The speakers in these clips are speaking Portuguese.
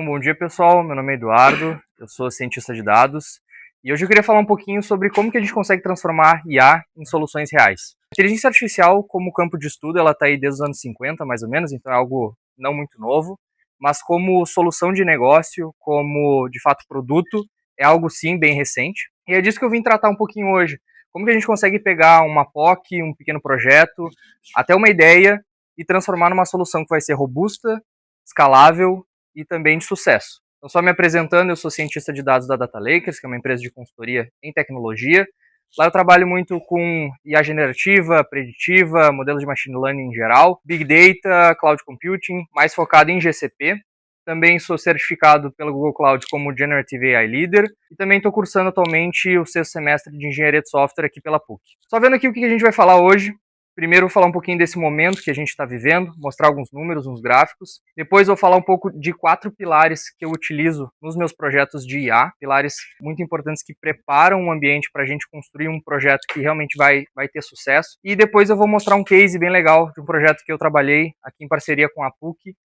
Bom dia pessoal, meu nome é Eduardo, eu sou cientista de dados e hoje eu queria falar um pouquinho sobre como que a gente consegue transformar IA em soluções reais. A inteligência artificial, como campo de estudo, ela está aí desde os anos 50 mais ou menos, então é algo não muito novo, mas como solução de negócio, como de fato produto, é algo sim bem recente. E é disso que eu vim tratar um pouquinho hoje. Como que a gente consegue pegar uma POC, um pequeno projeto, até uma ideia e transformar numa solução que vai ser robusta, escalável e também de sucesso. Então, só me apresentando, eu sou cientista de dados da Data Lakers, que é uma empresa de consultoria em tecnologia. Lá eu trabalho muito com IA generativa, preditiva, modelos de machine learning em geral, Big Data, Cloud Computing, mais focado em GCP. Também sou certificado pelo Google Cloud como Generative AI Leader e também estou cursando atualmente o 6º semestre de Engenharia de Software aqui pela PUC. Só vendo aqui o que a gente vai falar hoje. Primeiro vou falar um pouquinho desse momento que a gente está vivendo, mostrar alguns números, uns gráficos. Depois vou falar um pouco de 4 pilares que eu utilizo nos meus projetos de IA, pilares muito importantes que preparam o ambiente para a gente construir um projeto que realmente vai ter sucesso. E depois eu vou mostrar um case bem legal de um projeto que eu trabalhei aqui em parceria com a PUC,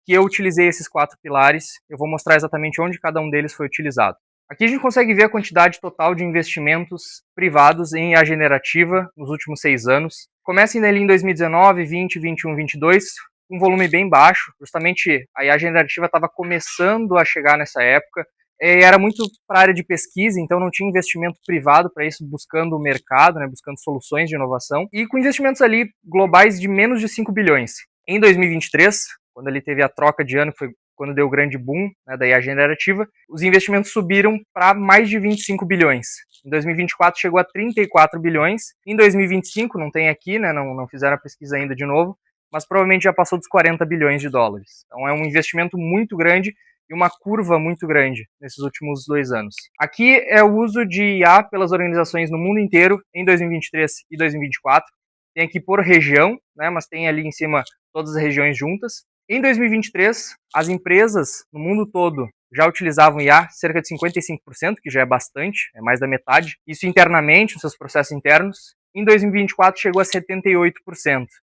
que eu utilizei esses 4 pilares. Eu vou mostrar exatamente onde cada um deles foi utilizado. Aqui a gente consegue ver a quantidade total de investimentos privados em IA generativa nos últimos 6 anos. Começa ali em 2019, 20, 21, 22, um volume bem baixo. Justamente a IA generativa estava começando a chegar nessa época. Era muito para a área de pesquisa, então não tinha investimento privado para isso, buscando o mercado, né, buscando soluções de inovação. E com investimentos ali globais de menos de 5 bilhões. Em 2023, quando ele teve a troca de ano, que foi quando deu o grande boom, né, da IA generativa, os investimentos subiram para mais de 25 bilhões. Em 2024 chegou a 34 bilhões. Em 2025, não tem aqui, né, não fizeram a pesquisa ainda de novo, mas provavelmente já passou dos 40 bilhões de dólares. Então é um investimento muito grande e uma curva muito grande nesses últimos 2 anos. Aqui é o uso de IA pelas organizações no mundo inteiro em 2023 e 2024. Tem aqui por região, né, mas tem ali em cima todas as regiões juntas. Em 2023, as empresas no mundo todo já utilizavam IA, cerca de 55%, que já é bastante, é mais da metade. Isso internamente, nos seus processos internos. Em 2024 chegou a 78%.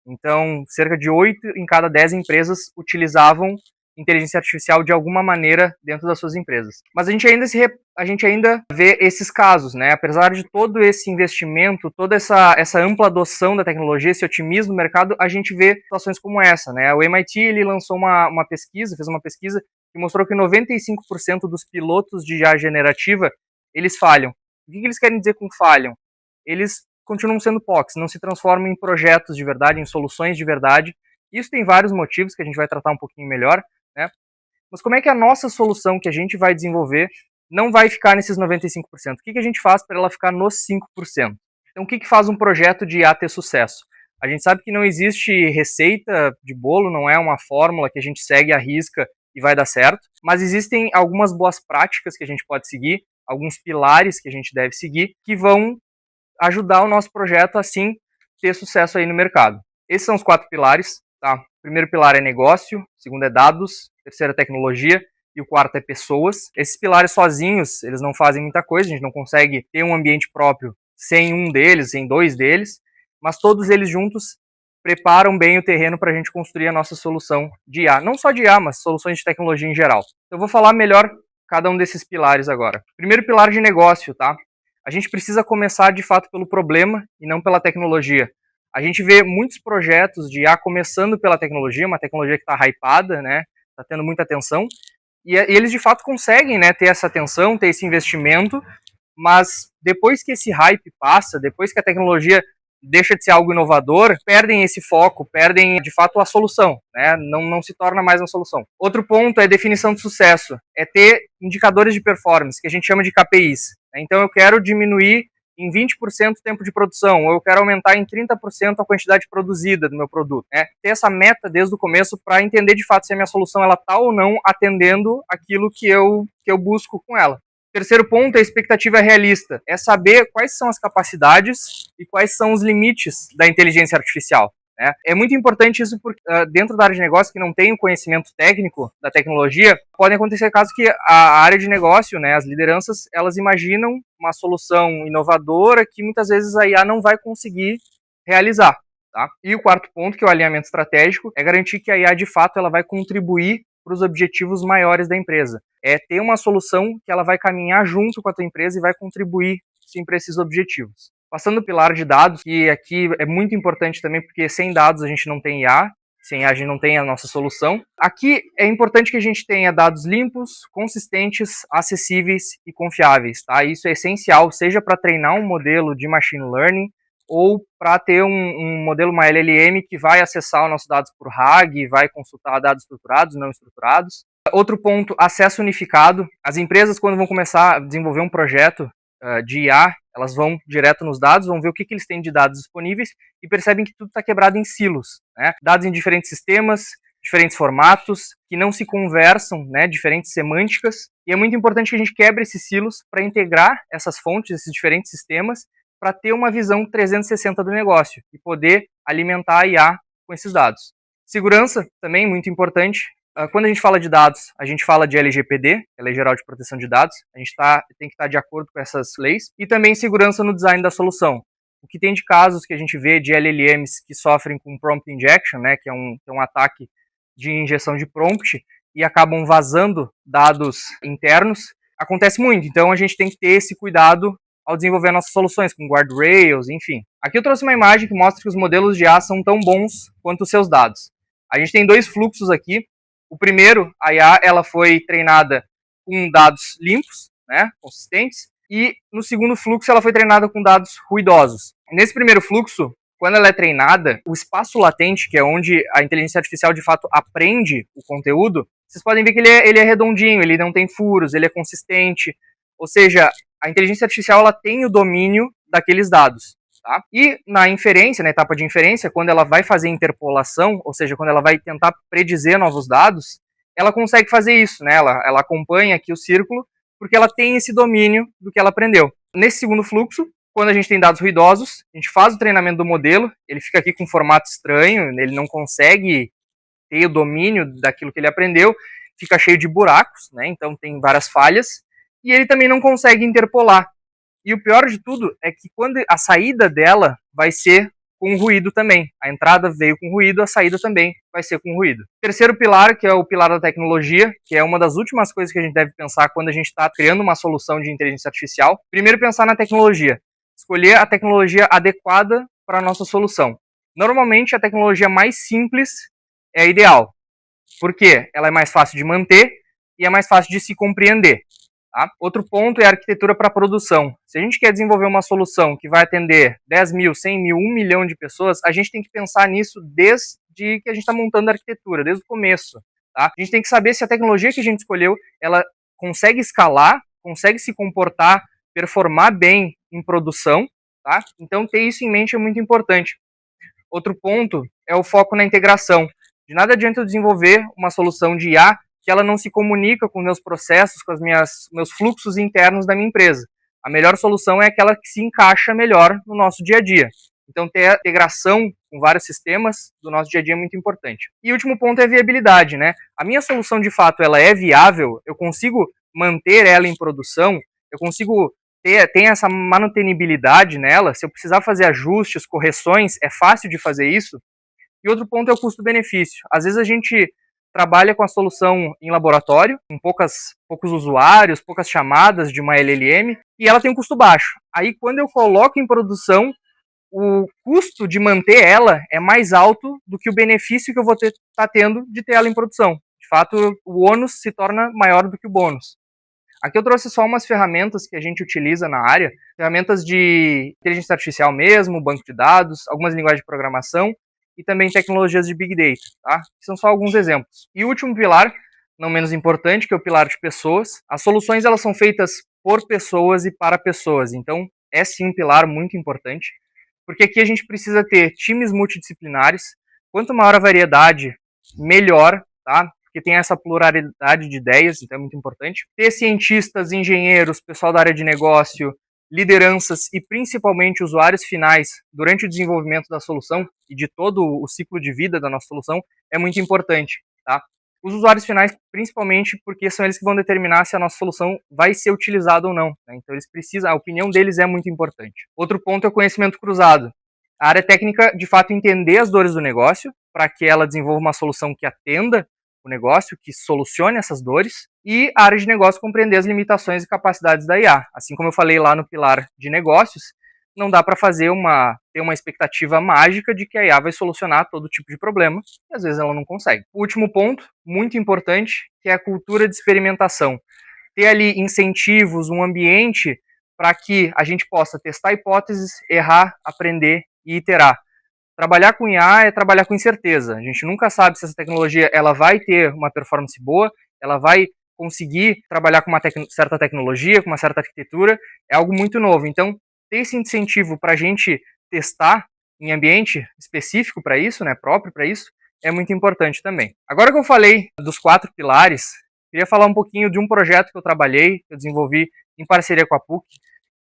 Então, cerca de 8 em cada 10 empresas utilizavam inteligência artificial de alguma maneira dentro das suas empresas. Mas a gente ainda vê esses casos, né? Apesar de todo esse investimento, toda essa ampla adoção da tecnologia, esse otimismo no mercado, a gente vê situações como essa, né? O MIT ele lançou uma pesquisa, fez uma pesquisa que mostrou que 95% dos pilotos de IA generativa, eles falham. O que eles querem dizer com falham? Eles continuam sendo POCs, não se transformam em projetos de verdade, em soluções de verdade. Isso tem vários motivos que a gente vai tratar um pouquinho melhor, né? Mas como é que a nossa solução que a gente vai desenvolver não vai ficar nesses 95%? O que a gente faz para ela ficar nos 5%? Então, o que faz um projeto de IA ter sucesso? A gente sabe que não existe receita de bolo, não é uma fórmula que a gente segue à risca e vai dar certo, mas existem algumas boas práticas que a gente pode seguir, alguns pilares que a gente deve seguir, que vão ajudar o nosso projeto a, sim, ter sucesso aí no mercado. Esses são os 4 pilares, tá? O primeiro pilar é negócio, o segundo é dados, o terceiro é tecnologia e o quarto é pessoas. Esses pilares sozinhos, eles não fazem muita coisa, a gente não consegue ter um ambiente próprio sem um deles, sem 2 deles, mas todos eles juntos preparam bem o terreno para a gente construir a nossa solução de IA. Não só de IA, mas soluções de tecnologia em geral. Então eu vou falar melhor cada um desses pilares agora. Primeiro pilar de negócio, tá? A gente precisa começar de fato pelo problema e não pela tecnologia. A gente vê muitos projetos de IA começando pela tecnologia, uma tecnologia que está hypada, né? Está tendo muita atenção, e eles de fato conseguem, né, ter essa atenção, ter esse investimento, mas depois que esse hype passa, depois que a tecnologia deixa de ser algo inovador, perdem esse foco, perdem de fato a solução, né? Não se torna mais uma solução. Outro ponto é definição de sucesso, é ter indicadores de performance, que a gente chama de KPIs. Então eu quero diminuir em 20% o tempo de produção, ou eu quero aumentar em 30% a quantidade produzida do meu produto. Né? Ter essa meta desde o começo para entender de fato se a minha solução está ou não atendendo aquilo que eu busco com ela. Terceiro ponto é a expectativa realista, é saber quais são as capacidades e quais são os limites da inteligência artificial. Né? É muito importante isso porque dentro da área de negócio que não tem o conhecimento técnico da tecnologia, podem acontecer casos que a área de negócio, né, as lideranças, elas imaginam uma solução inovadora que muitas vezes a IA não vai conseguir realizar. Tá? E o quarto ponto, que é o alinhamento estratégico, é garantir que a IA de fato ela vai contribuir para os objetivos maiores da empresa. É ter uma solução que ela vai caminhar junto com a tua empresa e vai contribuir, sim, para esses objetivos. Passando o pilar de dados, que aqui é muito importante também, porque sem dados a gente não tem IA, sem IA a gente não tem a nossa solução. Aqui é importante que a gente tenha dados limpos, consistentes, acessíveis e confiáveis, tá? Isso é essencial, seja para treinar um modelo de machine learning, ou para ter um modelo, uma LLM, que vai acessar os nossos dados por RAG, vai consultar dados estruturados, não estruturados. Outro ponto, acesso unificado. As empresas, quando vão começar a desenvolver um projeto de IA, elas vão direto nos dados, vão ver o que eles têm de dados disponíveis e percebem que tudo está quebrado em silos, né? Dados em diferentes sistemas, diferentes formatos, que não se conversam, né? Diferentes semânticas. E é muito importante que a gente quebre esses silos para integrar essas fontes, esses diferentes sistemas, para ter uma visão 360 do negócio e poder alimentar a IA com esses dados. Segurança também muito importante. Quando a gente fala de dados, a gente fala de LGPD, que é a Lei Geral de Proteção de Dados. A gente tem que estar de acordo com essas leis. E também segurança no design da solução. O que tem de casos que a gente vê de LLMs que sofrem com prompt injection, né, que é um ataque de injeção de prompt, e acabam vazando dados internos, acontece muito. Então a gente tem que ter esse cuidado ao desenvolver nossas soluções, com guardrails, enfim. Aqui eu trouxe uma imagem que mostra que os modelos de IA são tão bons quanto os seus dados. A gente tem dois fluxos aqui. O primeiro, a IA, ela foi treinada com dados limpos, né, consistentes, e no segundo fluxo ela foi treinada com dados ruidosos. Nesse primeiro fluxo, quando ela é treinada, o espaço latente, que é onde a inteligência artificial de fato aprende o conteúdo, vocês podem ver que ele é redondinho, ele não tem furos, ele é consistente, ou seja, a inteligência artificial ela tem o domínio daqueles dados. Tá? E na inferência, na etapa de inferência, quando ela vai fazer interpolação, ou seja, quando ela vai tentar predizer novos dados, ela consegue fazer isso, né? Ela acompanha aqui o círculo, porque ela tem esse domínio do que ela aprendeu. Nesse segundo fluxo, quando a gente tem dados ruidosos, a gente faz o treinamento do modelo, ele fica aqui com um formato estranho, ele não consegue ter o domínio daquilo que ele aprendeu, fica cheio de buracos, né? Então tem várias falhas, e ele também não consegue interpolar. E o pior de tudo é que quando a saída dela vai ser com ruído também. A entrada veio com ruído, a saída também vai ser com ruído. Terceiro pilar, que é o pilar da tecnologia, que é uma das últimas coisas que a gente deve pensar quando a gente está criando uma solução de inteligência artificial. Primeiro, pensar na tecnologia. Escolher a tecnologia adequada para a nossa solução. Normalmente, a tecnologia mais simples é a ideal. Por quê? Ela é mais fácil de manter e é mais fácil de se compreender. Tá? Outro ponto é a arquitetura para produção. Se a gente quer desenvolver uma solução que vai atender 10 mil, 100 mil, 1 milhão de pessoas, a gente tem que pensar nisso desde que a gente está montando a arquitetura, desde o começo. Tá? A gente tem que saber se a tecnologia que a gente escolheu, ela consegue escalar, consegue se comportar, performar bem em produção. Tá? Então ter isso em mente é muito importante. Outro ponto é o foco na integração. De nada adianta eu desenvolver uma solução de IA que ela não se comunica com meus processos, com meus fluxos internos da minha empresa. A melhor solução é aquela que se encaixa melhor no nosso dia a dia. Então, ter a integração com vários sistemas do nosso dia a dia é muito importante. E o último ponto é a viabilidade, né? A minha solução, de fato, ela é viável, eu consigo manter ela em produção, eu consigo ter essa manutenibilidade nela, se eu precisar fazer ajustes, correções, é fácil de fazer isso. E outro ponto é o custo-benefício. Às vezes a gente trabalha com a solução em laboratório, com poucos usuários, poucas chamadas de uma LLM, e ela tem um custo baixo. Aí, quando eu coloco em produção, o custo de manter ela é mais alto do que o benefício que eu vou estar tendo de ter ela em produção. De fato, o ônus se torna maior do que o bônus. Aqui eu trouxe só umas ferramentas que a gente utiliza na área, ferramentas de inteligência artificial mesmo, banco de dados, algumas linguagens de programação, e também tecnologias de Big Data, tá? São só alguns exemplos. E o último pilar, não menos importante, que é o pilar de pessoas. As soluções, elas são feitas por pessoas e para pessoas, então é sim um pilar muito importante, porque aqui a gente precisa ter times multidisciplinares. Quanto maior a variedade, melhor, tá? Porque tem essa pluralidade de ideias, então é muito importante. Ter cientistas, engenheiros, pessoal da área de negócio, lideranças e principalmente usuários finais durante o desenvolvimento da solução e de todo o ciclo de vida da nossa solução é muito importante, tá? Os usuários finais, principalmente porque são eles que vão determinar se a nossa solução vai ser utilizada ou não, né? Então eles precisam, a opinião deles é muito importante. Outro ponto é o conhecimento cruzado. A área técnica, de fato, entender as dores do negócio para que ela desenvolva uma solução que atenda o negócio, que solucione essas dores, e a área de negócio compreender as limitações e capacidades da IA. Assim como eu falei lá no pilar de negócios, não dá para ter uma expectativa mágica de que a IA vai solucionar todo tipo de problema, e às vezes ela não consegue. O último ponto, muito importante, que é a cultura de experimentação. Ter ali incentivos, um ambiente para que a gente possa testar hipóteses, errar, aprender e iterar. Trabalhar com IA é trabalhar com incerteza. A gente nunca sabe se essa tecnologia ela vai ter uma performance boa, ela vai conseguir trabalhar com uma certa tecnologia, com uma certa arquitetura, é algo muito novo. Então, ter esse incentivo para a gente testar em ambiente específico para isso, né, próprio para isso, é muito importante também. Agora que eu falei dos 4 pilares, queria falar um pouquinho de um projeto que eu trabalhei, que eu desenvolvi em parceria com a PUC,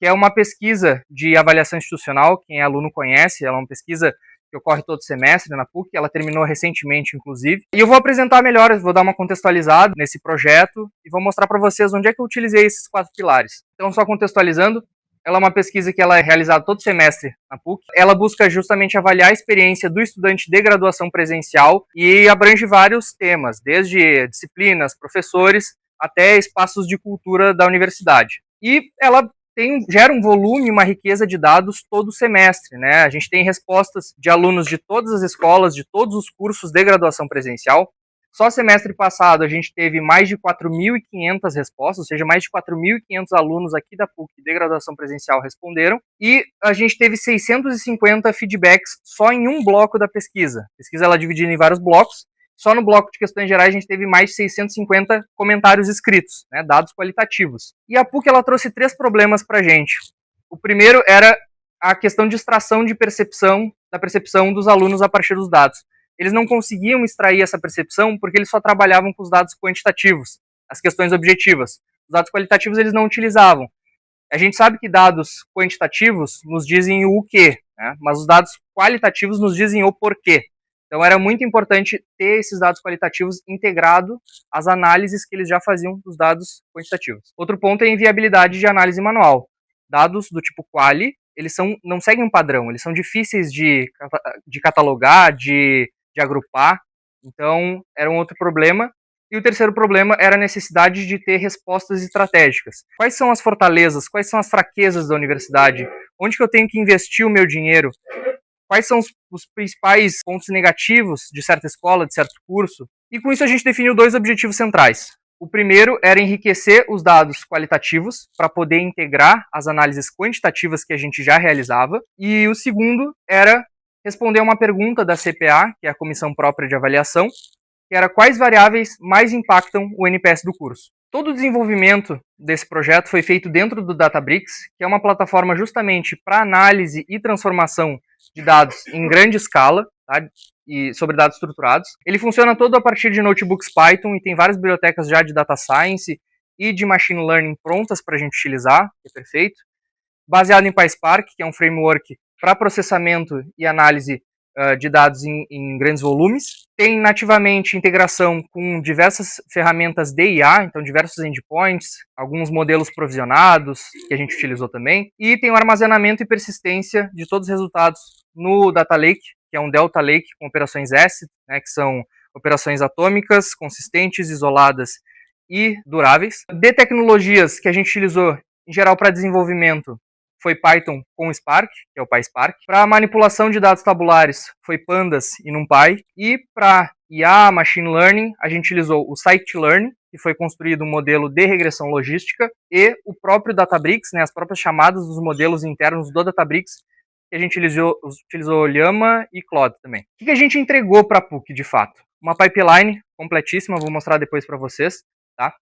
que é uma pesquisa de avaliação institucional, quem é aluno conhece, ela é uma pesquisa que ocorre todo semestre na PUC, ela terminou recentemente, inclusive. E eu vou apresentar melhor, vou dar uma contextualizada nesse projeto e vou mostrar para vocês onde é que eu utilizei esses 4 pilares. Então, só contextualizando, ela é uma pesquisa que ela é realizada todo semestre na PUC. Ela busca justamente avaliar a experiência do estudante de graduação presencial e abrange vários temas, desde disciplinas, professores, até espaços de cultura da universidade. E ela gera um volume, uma riqueza de dados todo semestre, né? A gente tem respostas de alunos de todas as escolas, de todos os cursos de graduação presencial. Só semestre passado a gente teve mais de 4.500 respostas, ou seja, mais de 4.500 alunos aqui da PUC de graduação presencial responderam, e a gente teve 650 feedbacks só em um bloco da pesquisa. A pesquisa ela é dividida em vários blocos. Só no bloco de questões gerais a gente teve mais de 650 comentários escritos, né, dados qualitativos. E a PUC ela trouxe 3 problemas para a gente. O primeiro era a questão de extração de da percepção dos alunos a partir dos dados. Eles não conseguiam extrair essa percepção porque eles só trabalhavam com os dados quantitativos, as questões objetivas. Os dados qualitativos eles não utilizavam. A gente sabe que dados quantitativos nos dizem o quê, né, mas os dados qualitativos nos dizem o porquê. Então era muito importante ter esses dados qualitativos integrados às análises que eles já faziam dos dados quantitativos. Outro ponto é a inviabilidade de análise manual. Dados do tipo quali, eles não seguem um padrão, eles são difíceis de catalogar, de agrupar, então era um outro problema. E o terceiro problema era a necessidade de ter respostas estratégicas. Quais são as fortalezas, quais são as fraquezas da universidade? Onde que eu tenho que investir o meu dinheiro? Quais são os principais pontos negativos de certa escola, de certo curso? E com isso a gente definiu 2 objetivos centrais. O primeiro era enriquecer os dados qualitativos para poder integrar as análises quantitativas que a gente já realizava. E o segundo era responder a uma pergunta da CPA, que é a Comissão Própria de Avaliação, que era quais variáveis mais impactam o NPS do curso. Todo o desenvolvimento desse projeto foi feito dentro do Databricks, que é uma plataforma justamente para análise e transformação de dados em grande escala, tá? E sobre dados estruturados. Ele funciona todo a partir de notebooks Python e tem várias bibliotecas já de Data Science e de Machine Learning prontas para a gente utilizar, que é perfeito. Baseado em PySpark, que é um framework para processamento e análise de dados em grandes volumes. Tem nativamente integração com diversas ferramentas de IA, então diversos endpoints, alguns modelos provisionados que a gente utilizou também, e tem o armazenamento e persistência de todos os resultados no Data Lake, que é um Delta Lake com operações S, né, que são operações atômicas, consistentes, isoladas e duráveis. De tecnologias que a gente utilizou em geral para desenvolvimento, foi Python com Spark, que é o PySpark. Para manipulação de dados tabulares, foi Pandas e NumPy. E para IA, Machine Learning, a gente utilizou o Scikit-learn, que foi construído um modelo de regressão logística, e o próprio Databricks, né, as próprias chamadas dos modelos internos do Databricks, que a gente utilizou Llama e Claude também. O que a gente entregou para a PUC, de fato? Uma pipeline completíssima, vou mostrar depois para vocês, tá?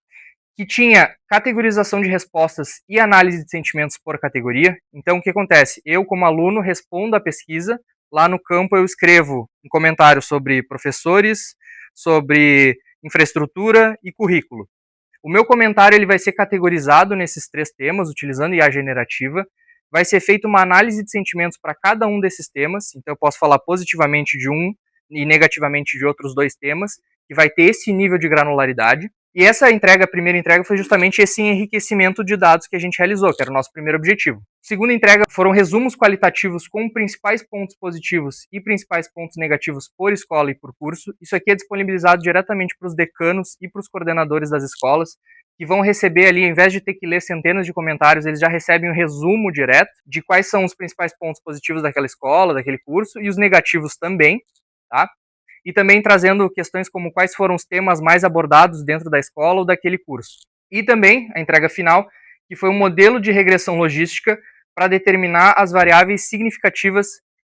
Que tinha categorização de respostas e análise de sentimentos por categoria. Então, o que acontece? Eu, como aluno, respondo a pesquisa. Lá no campo eu escrevo um comentário sobre professores, sobre infraestrutura e currículo. O meu comentário ele vai ser categorizado nesses 3 temas, utilizando IA generativa. Vai ser feita uma análise de sentimentos para cada um desses temas. Então, eu posso falar positivamente de um e negativamente de outros 2 temas, que vai ter esse nível de granularidade. E essa entrega, a primeira entrega, foi justamente esse enriquecimento de dados que a gente realizou, que era o nosso primeiro objetivo. A segunda entrega foram resumos qualitativos com principais pontos positivos e principais pontos negativos por escola e por curso. Isso aqui é disponibilizado diretamente para os decanos e para os coordenadores das escolas, que vão receber ali, ao invés de ter que ler centenas de comentários, eles já recebem um resumo direto de quais são os principais pontos positivos daquela escola, daquele curso, e os negativos também, tá? E também trazendo questões como quais foram os temas mais abordados dentro da escola ou daquele curso. E também a entrega final, que foi um modelo de regressão logística para determinar as variáveis significativas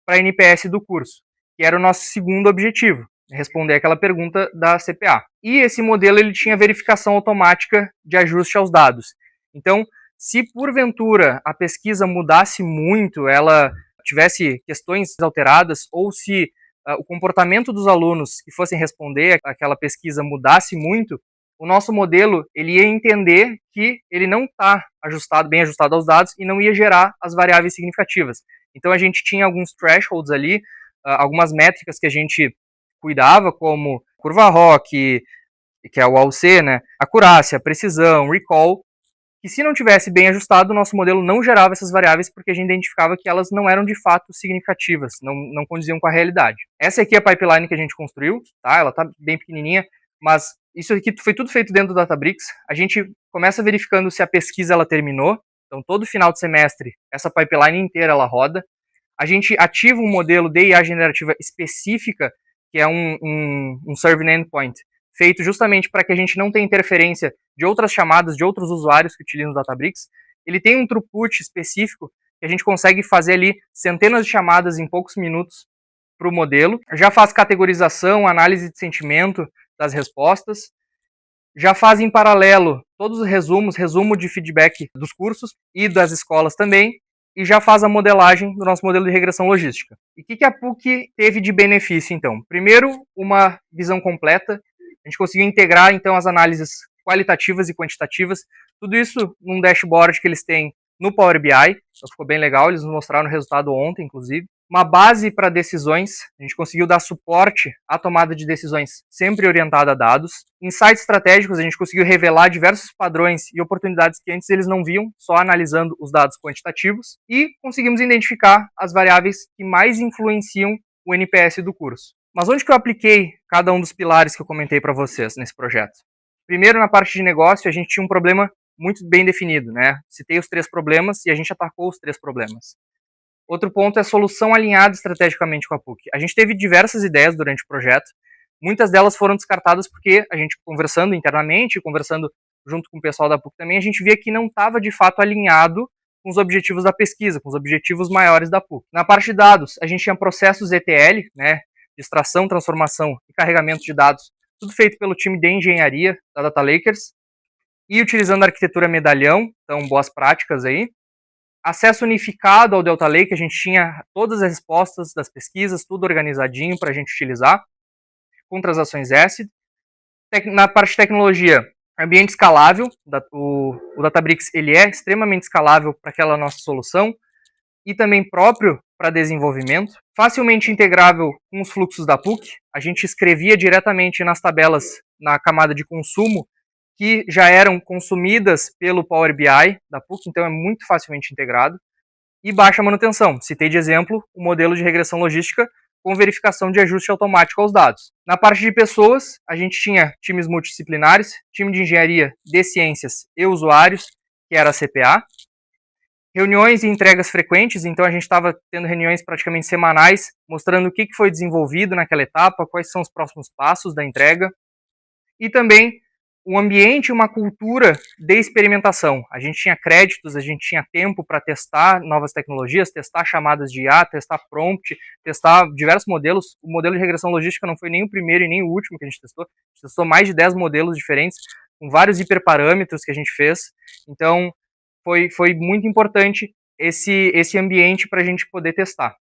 para a NPS do curso, que era o nosso segundo objetivo, responder aquela pergunta da CPA. E esse modelo ele tinha verificação automática de ajuste aos dados. Então, se porventura a pesquisa mudasse muito, ela tivesse questões alteradas, ou se o comportamento dos alunos que fossem responder aquela pesquisa mudasse muito, o nosso modelo ele ia entender que ele não está bem ajustado aos dados e não ia gerar as variáveis significativas. Então a gente tinha alguns thresholds ali, algumas métricas que a gente cuidava, como curva ROC, que é o AUC, né? Acurácia, precisão, recall, que se não tivesse bem ajustado, o nosso modelo não gerava essas variáveis porque a gente identificava que elas não eram de fato significativas, não condiziam com a realidade. Essa aqui é a pipeline que a gente construiu, tá? Ela tá bem pequenininha, mas isso aqui foi tudo feito dentro do Databricks. A gente começa verificando se a pesquisa ela terminou, então todo final de semestre essa pipeline inteira ela roda. A gente ativa um modelo de IA generativa específica, que é um Serving Endpoint, feito justamente para que a gente não tenha interferência de outras chamadas de outros usuários que utilizam o Databricks. Ele tem um throughput específico que a gente consegue fazer ali centenas de chamadas em poucos minutos para o modelo. Já faz categorização, análise de sentimento das respostas. Já faz em paralelo todos os resumo de feedback dos cursos e das escolas também, e já faz a modelagem do nosso modelo de regressão logística. E o que a PUC teve de benefício, então? Primeiro, uma visão completa. A gente conseguiu integrar, então, as análises qualitativas e quantitativas, tudo isso num dashboard que eles têm no Power BI, então ficou bem legal, eles nos mostraram o resultado ontem, inclusive. Uma base para decisões, a gente conseguiu dar suporte à tomada de decisões sempre orientada a dados. Insights estratégicos, a gente conseguiu revelar diversos padrões e oportunidades que antes eles não viam, só analisando os dados quantitativos. E conseguimos identificar as variáveis que mais influenciam o NPS do curso. Mas onde que eu apliquei cada um dos pilares que eu comentei para vocês nesse projeto? Primeiro, na parte de negócio, a gente tinha um problema muito bem definido, né? Citei os 3 problemas e a gente atacou os 3 problemas. Outro ponto é solução alinhada estrategicamente com a PUC. A gente teve diversas ideias durante o projeto, muitas delas foram descartadas porque a gente, conversando internamente, conversando junto com o pessoal da PUC também, a gente via que não estava de fato alinhado com os objetivos da pesquisa, com os objetivos maiores da PUC. Na parte de dados, a gente tinha processos ETL, né, de extração, transformação e carregamento de dados, tudo feito pelo time de engenharia da Data Lakers, e utilizando a arquitetura medalhão, então boas práticas aí. Acesso unificado ao Delta Lake, a gente tinha todas as respostas das pesquisas, tudo organizadinho para a gente utilizar, com transações ACID. Na parte de tecnologia, ambiente escalável, o Databricks ele é extremamente escalável para aquela nossa solução, e também próprio para desenvolvimento, facilmente integrável com os fluxos da PUC. A gente escrevia diretamente nas tabelas na camada de consumo que já eram consumidas pelo Power BI da PUC, então é muito facilmente integrado. E baixa manutenção. Citei de exemplo o modelo de regressão logística com verificação de ajuste automático aos dados. Na parte de pessoas, a gente tinha times multidisciplinares, time de engenharia de ciências e usuários, que era a CPA. Reuniões e entregas frequentes, então a gente estava tendo reuniões praticamente semanais, mostrando o que foi desenvolvido naquela etapa, quais são os próximos passos da entrega. E também um ambiente e uma cultura de experimentação. A gente tinha créditos, a gente tinha tempo para testar novas tecnologias, testar chamadas de IA, testar prompt, testar diversos modelos. O modelo de regressão logística não foi nem o primeiro e nem o último que a gente testou. A gente testou mais de 10 modelos diferentes, com vários hiperparâmetros que a gente fez. Então, foi muito importante esse ambiente para a gente poder testar.